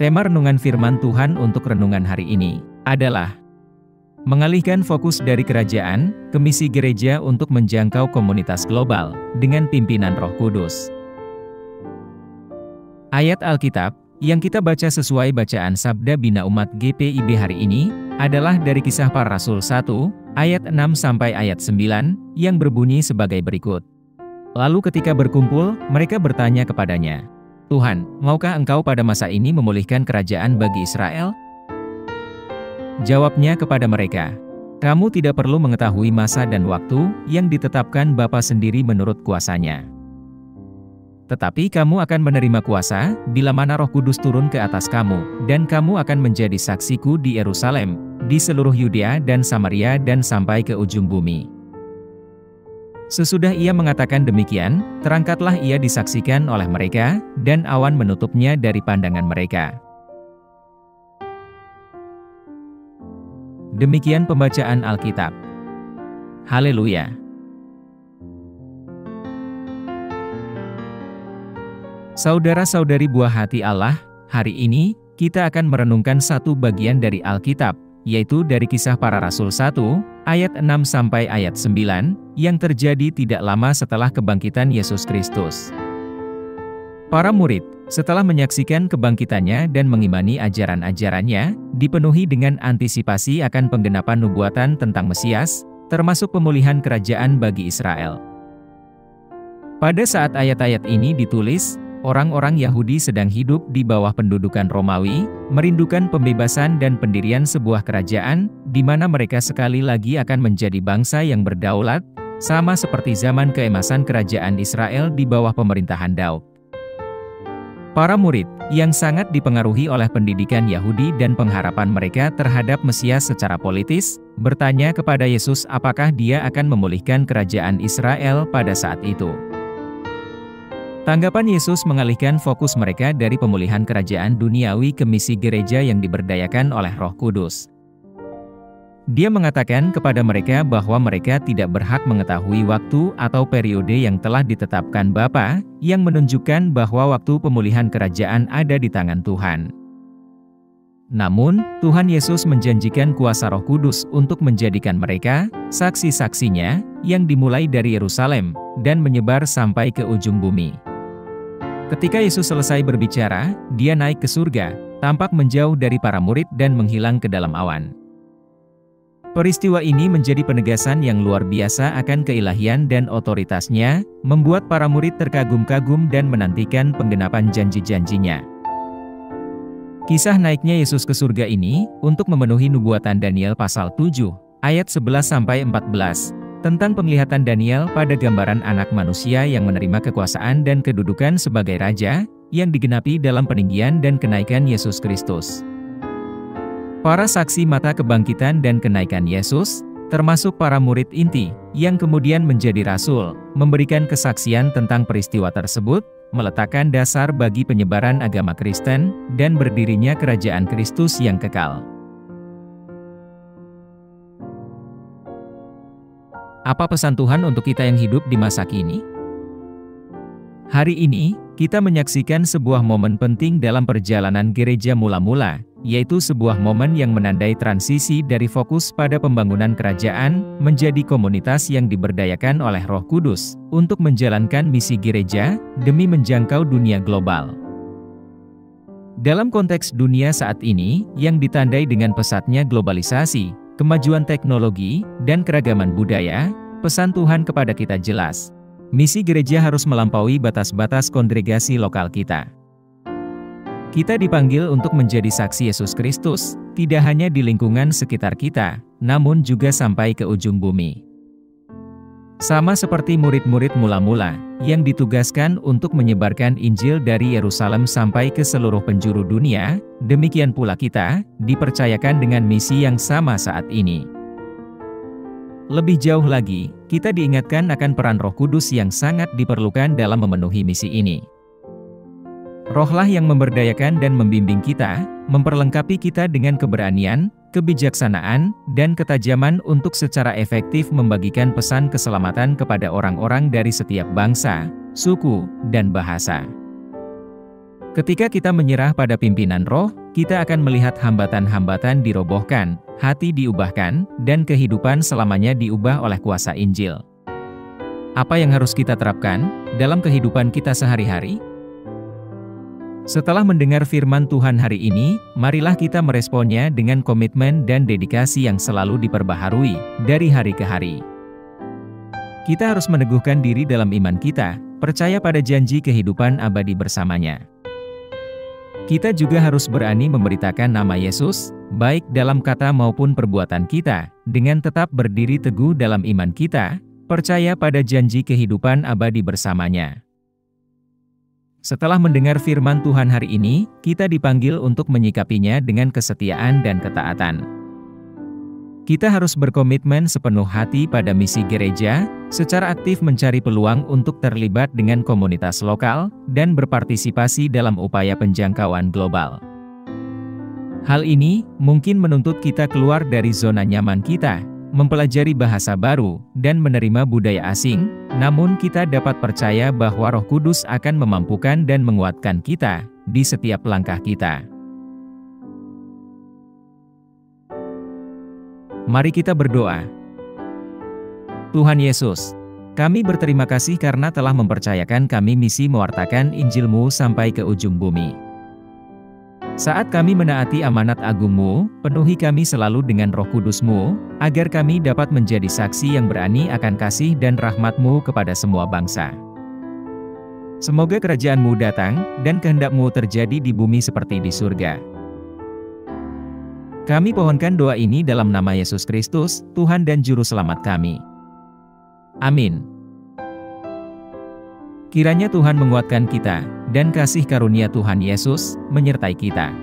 Tema renungan firman Tuhan untuk renungan hari ini adalah mengalihkan fokus dari kerajaan ke misi gereja untuk menjangkau komunitas global dengan pimpinan Roh Kudus. Ayat Alkitab yang kita baca sesuai bacaan Sabda Bina Umat GPIB hari ini adalah dari Kisah Para Rasul 1 ayat 6 sampai ayat 9 yang berbunyi sebagai berikut. Lalu ketika berkumpul, mereka bertanya kepadanya, "Tuhan, maukah Engkau pada masa ini memulihkan kerajaan bagi Israel?" Jawabnya kepada mereka, "Kamu tidak perlu mengetahui masa dan waktu yang ditetapkan Bapa sendiri menurut kuasanya. Tetapi kamu akan menerima kuasa bila mana Roh Kudus turun ke atas kamu, dan kamu akan menjadi saksiku di Yerusalem, di seluruh Yudea dan Samaria dan sampai ke ujung bumi." Sesudah ia mengatakan demikian, terangkatlah ia disaksikan oleh mereka, dan awan menutupnya dari pandangan mereka. Demikian pembacaan Alkitab. Haleluya. Saudara-saudari buah hati Allah, hari ini, kita akan merenungkan satu bagian dari Alkitab, yaitu dari Kisah Para Rasul 1, ayat 6 sampai ayat 9, yang terjadi tidak lama setelah kebangkitan Yesus Kristus. Para murid, setelah menyaksikan kebangkitannya dan mengimani ajaran-ajarannya, dipenuhi dengan antisipasi akan penggenapan nubuatan tentang Mesias, termasuk pemulihan kerajaan bagi Israel. Pada saat ayat-ayat ini ditulis, orang-orang Yahudi sedang hidup di bawah pendudukan Romawi, merindukan pembebasan dan pendirian sebuah kerajaan, di mana mereka sekali lagi akan menjadi bangsa yang berdaulat, sama seperti zaman keemasan kerajaan Israel di bawah pemerintahan Daud. Para murid, yang sangat dipengaruhi oleh pendidikan Yahudi dan pengharapan mereka terhadap Mesias secara politis, bertanya kepada Yesus apakah dia akan memulihkan kerajaan Israel pada saat itu. Tanggapan Yesus mengalihkan fokus mereka dari pemulihan kerajaan duniawi ke misi gereja yang diberdayakan oleh Roh Kudus. Dia mengatakan kepada mereka bahwa mereka tidak berhak mengetahui waktu atau periode yang telah ditetapkan Bapa, yang menunjukkan bahwa waktu pemulihan kerajaan ada di tangan Tuhan. Namun, Tuhan Yesus menjanjikan kuasa Roh Kudus untuk menjadikan mereka saksi-saksinya, yang dimulai dari Yerusalem, dan menyebar sampai ke ujung bumi. Ketika Yesus selesai berbicara, dia naik ke surga, tampak menjauh dari para murid dan menghilang ke dalam awan. Peristiwa ini menjadi penegasan yang luar biasa akan keilahian dan otoritasnya, membuat para murid terkagum-kagum dan menantikan penggenapan janji-janjinya. Kisah naiknya Yesus ke surga ini, untuk memenuhi nubuatan Daniel pasal 7, ayat 11-14, tentang penglihatan Daniel pada gambaran anak manusia yang menerima kekuasaan dan kedudukan sebagai raja, yang digenapi dalam peninggian dan kenaikan Yesus Kristus. Para saksi mata kebangkitan dan kenaikan Yesus, termasuk para murid inti, yang kemudian menjadi rasul, memberikan kesaksian tentang peristiwa tersebut, meletakkan dasar bagi penyebaran agama Kristen, dan berdirinya kerajaan Kristus yang kekal. Apa pesan Tuhan untuk kita yang hidup di masa kini? Hari ini, kita menyaksikan sebuah momen penting dalam perjalanan gereja mula-mula, yaitu sebuah momen yang menandai transisi dari fokus pada pembangunan kerajaan, menjadi komunitas yang diberdayakan oleh Roh Kudus, untuk menjalankan misi gereja, demi menjangkau dunia global. Dalam konteks dunia saat ini, yang ditandai dengan pesatnya globalisasi, kemajuan teknologi, dan keragaman budaya, pesan Tuhan kepada kita jelas. Misi gereja harus melampaui batas-batas kongregasi lokal kita. Kita dipanggil untuk menjadi saksi Yesus Kristus, tidak hanya di lingkungan sekitar kita, namun juga sampai ke ujung bumi. Sama seperti murid-murid mula-mula, yang ditugaskan untuk menyebarkan Injil dari Yerusalem sampai ke seluruh penjuru dunia, demikian pula kita, dipercayakan dengan misi yang sama saat ini. Lebih jauh lagi, kita diingatkan akan peran Roh Kudus yang sangat diperlukan dalam memenuhi misi ini. Rohlah yang memberdayakan dan membimbing kita, memperlengkapi kita dengan keberanian, kebijaksanaan, dan ketajaman untuk secara efektif membagikan pesan keselamatan kepada orang-orang dari setiap bangsa, suku, dan bahasa. Ketika kita menyerah pada pimpinan roh, kita akan melihat hambatan-hambatan dirobohkan, hati diubahkan, dan kehidupan selamanya diubah oleh kuasa Injil. Apa yang harus kita terapkan dalam kehidupan kita sehari-hari? Setelah mendengar firman Tuhan hari ini, marilah kita meresponnya dengan komitmen dan dedikasi yang selalu diperbaharui dari hari ke hari. Kita harus meneguhkan diri dalam iman kita, percaya pada janji kehidupan abadi bersamanya. Kita juga harus berani memberitakan nama Yesus, baik dalam kata maupun perbuatan kita, dengan tetap berdiri teguh dalam iman kita, percaya pada janji kehidupan abadi bersamanya. Setelah mendengar firman Tuhan hari ini, kita dipanggil untuk menyikapinya dengan kesetiaan dan ketaatan. Kita harus berkomitmen sepenuh hati pada misi gereja, secara aktif mencari peluang untuk terlibat dengan komunitas lokal, dan berpartisipasi dalam upaya penjangkauan global. Hal ini mungkin menuntut kita keluar dari zona nyaman kita, mempelajari bahasa baru, dan menerima budaya asing, namun kita dapat percaya bahwa Roh Kudus akan memampukan dan menguatkan kita di setiap langkah kita. Mari kita berdoa. Tuhan Yesus, kami berterima kasih karena telah mempercayakan kami misi mewartakan Injil-Mu sampai ke ujung bumi. Saat kami menaati amanat agung-Mu, penuhi kami selalu dengan Roh Kudus-Mu, agar kami dapat menjadi saksi yang berani akan kasih dan rahmat-Mu kepada semua bangsa. Semoga kerajaan-Mu datang, dan kehendak-Mu terjadi di bumi seperti di surga. Kami pohonkan doa ini dalam nama Yesus Kristus, Tuhan dan Juru Selamat kami. Amin. Kiranya Tuhan menguatkan kita, dan kasih karunia Tuhan Yesus menyertai kita.